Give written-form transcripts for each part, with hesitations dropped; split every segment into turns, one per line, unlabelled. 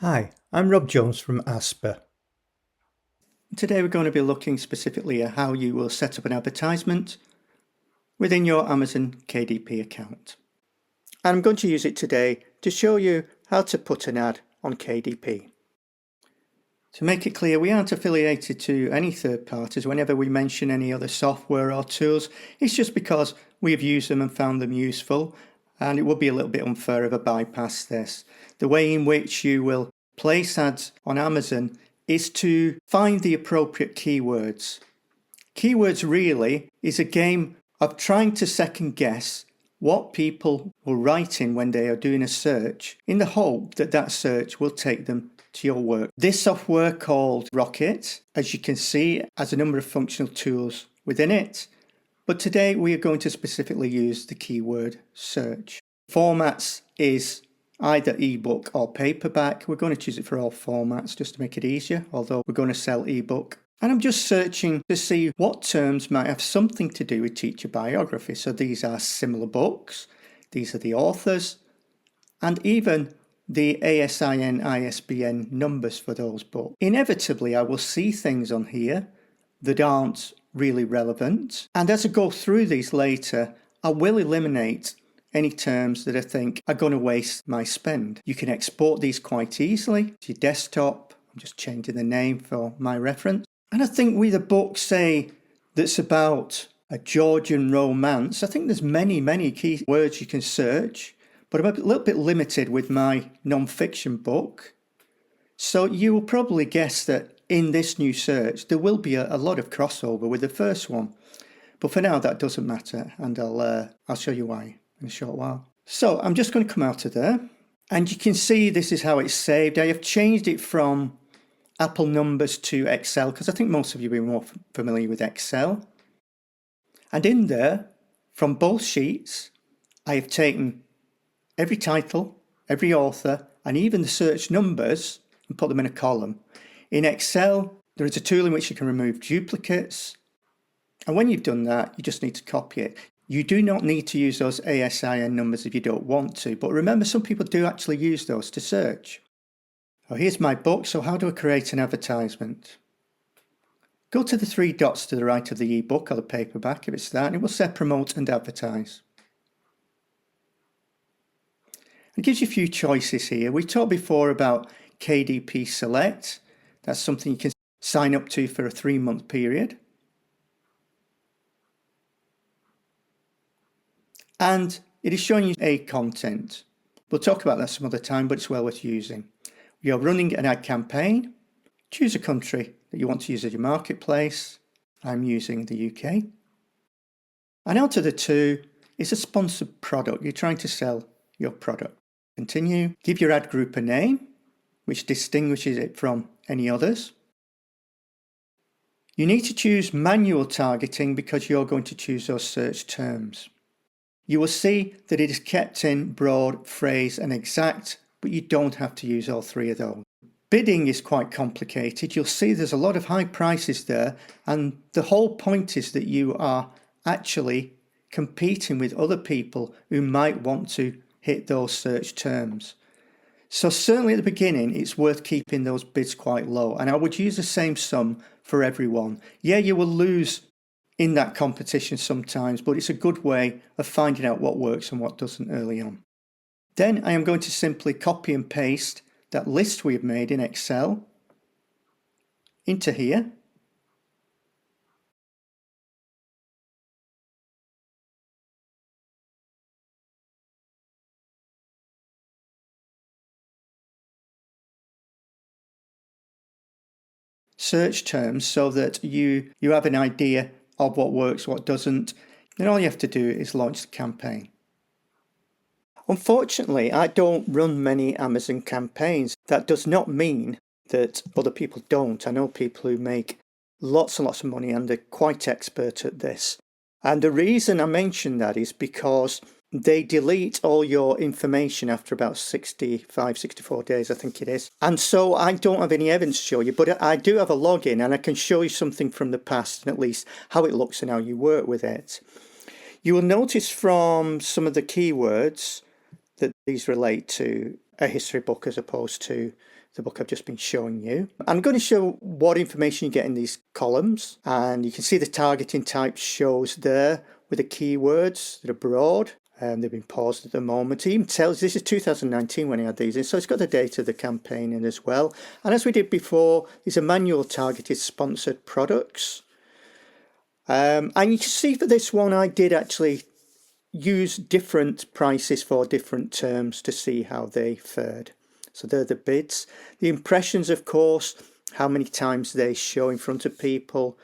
Hi, I'm Rob Jones from Asper. Today we're going to be looking specifically at how you will set up an advertisement within your Amazon KDP account. And I'm going to use it today to show you how to put an ad on KDP. To make it clear, we aren't affiliated to any third parties. Whenever we mention any other software or tools, it's just because we have used them and found them useful, and it would be a little bit unfair if I bypass this. The way in which you will place ads on Amazon is to find the appropriate keywords. Keywords really is a game of trying to second guess what people will write in when they are doing a search in the hope that that search will take them to your work. This software called Rocket, as you can see, has a number of functional tools within it, but today we are going to specifically use the keyword search. Formats is either ebook or paperback. We're going to choose it for all formats just to make it easier, although we're going to sell ebook. And I'm just searching to see what terms might have something to do with teacher biography. So these are similar books, these are the authors, and even the ASIN, ISBN numbers for those books. Inevitably, I will see things on here that aren't really relevant. And as I go through these later, I will eliminate any terms that I think are going to waste my spend. You can export these quite easily to your desktop. I'm just changing the name for my reference. And I think with a book, say, that's about a Georgian romance, I think there's many key words you can search, but I'm a little bit limited with my non-fiction book. So you will probably guess that in this new search, there will be a lot of crossover with the first one. But for now, that doesn't matter, and I'll show you why in a short while. So I'm just going to come out of there, and you can see this is how it's saved. I have changed it from Apple numbers to Excel because I think most of you will be more familiar with Excel. And in there, from both sheets, I have taken every title, every author, and even the search numbers and put them in a column. In Excel, there is a tool in which you can remove duplicates. And when you've done that, you just need to copy it. You do not need to use those ASIN numbers if you don't want to, but remember, some people do actually use those to search. Oh, here's my book. So how do I create an advertisement? Go to the three dots to the right of the ebook or the paperback, if it's that, and it will say promote and advertise. It gives you a few choices here. We talked before about KDP Select. That's something you can sign up to for a 3-month period. And it is showing you a content. We'll talk about that some other time, but it's well worth using. You're running an ad campaign. Choose a country that you want to use as your marketplace. I'm using the UK. And out of the two is a sponsored product. You're trying to sell your product. Continue. Give your ad group a name, which distinguishes it from any others. You need to choose manual targeting because you're going to choose those search terms. You will see that it is kept in broad, phrase and exact, but you don't have to use all three of those. Bidding is quite complicated. You'll see there's a lot of high prices there, and the whole point is that you are actually competing with other people who might want to hit those search terms. So certainly at the beginning, it's worth keeping those bids quite low, and I would use the same sum for everyone. Yeah, you will lose in that competition sometimes, but it's a good way of finding out what works and what doesn't early on. Then I am going to simply copy and paste that list we've made in Excel into here. Search terms so that you have an idea of what works, what doesn't. Then all you have to do is launch the campaign. Unfortunately, I don't run many Amazon campaigns. That does not mean that other people don't. I know people who make lots and lots of money and they're quite expert at this. And the reason I mention that is because they delete all your information after about 65, 64 days, I think it is. And so I don't have any evidence to show you, but I do have a login and I can show you something from the past and at least how it looks and how you work with it. You will notice from some of the keywords that these relate to a history book as opposed to the book I've just been showing you. I'm going to show what information you get in these columns, and you can see the targeting type shows there with the keywords that are broad. They've been paused at the moment. It even tells, this is 2019 when I had these in, so it's got the date of the campaign in as well. And as we did before, these are manual targeted sponsored products. And you can see for this one, I did actually use different prices for different terms to see how they fared. So they're the bids. The impressions, of course, how many times they show in front of people,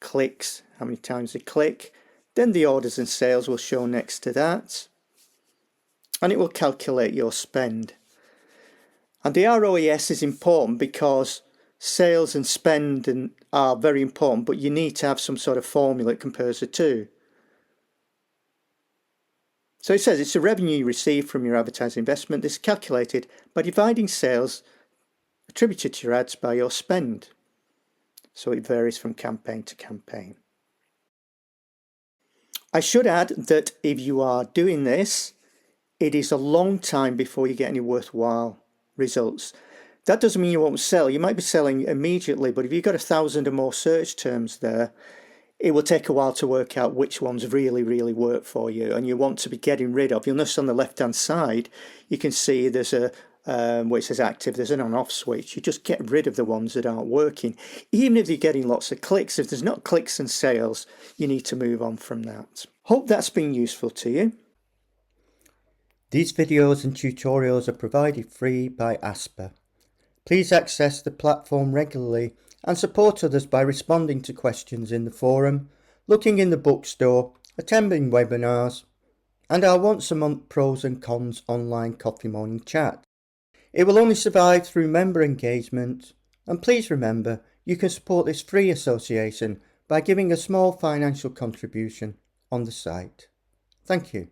clicks, how many times they click. Then the orders and sales will show next to that. And it will calculate your spend. And the ROES is important because sales and spend are very important, but you need to have some sort of formula that compares the two. So it says it's the revenue you receive from your advertising investment. This is calculated by dividing sales attributed to your ads by your spend. So it varies from campaign to campaign. I should add that if you are doing this, it is a long time before you get any worthwhile results. That doesn't mean you won't sell. You might be selling immediately, but if you've got 1,000 or more search terms there, it will take a while to work out which ones really, really work for you, and you want to be getting rid of. You'll notice on the left-hand side, you can see there's a where it says active, there's an on-off switch. You just get rid of the ones that aren't working. Even if you're getting lots of clicks, if there's not clicks and sales, you need to move on from that. Hope that's been useful to you. These videos and tutorials are provided free by Asper. Please access the platform regularly and support others by responding to questions in the forum, looking in the bookstore, attending webinars, and our once-a-month pros and cons online coffee morning chat. It will only survive through member engagement, and please remember you can support this free association by giving a small financial contribution on the site. Thank you.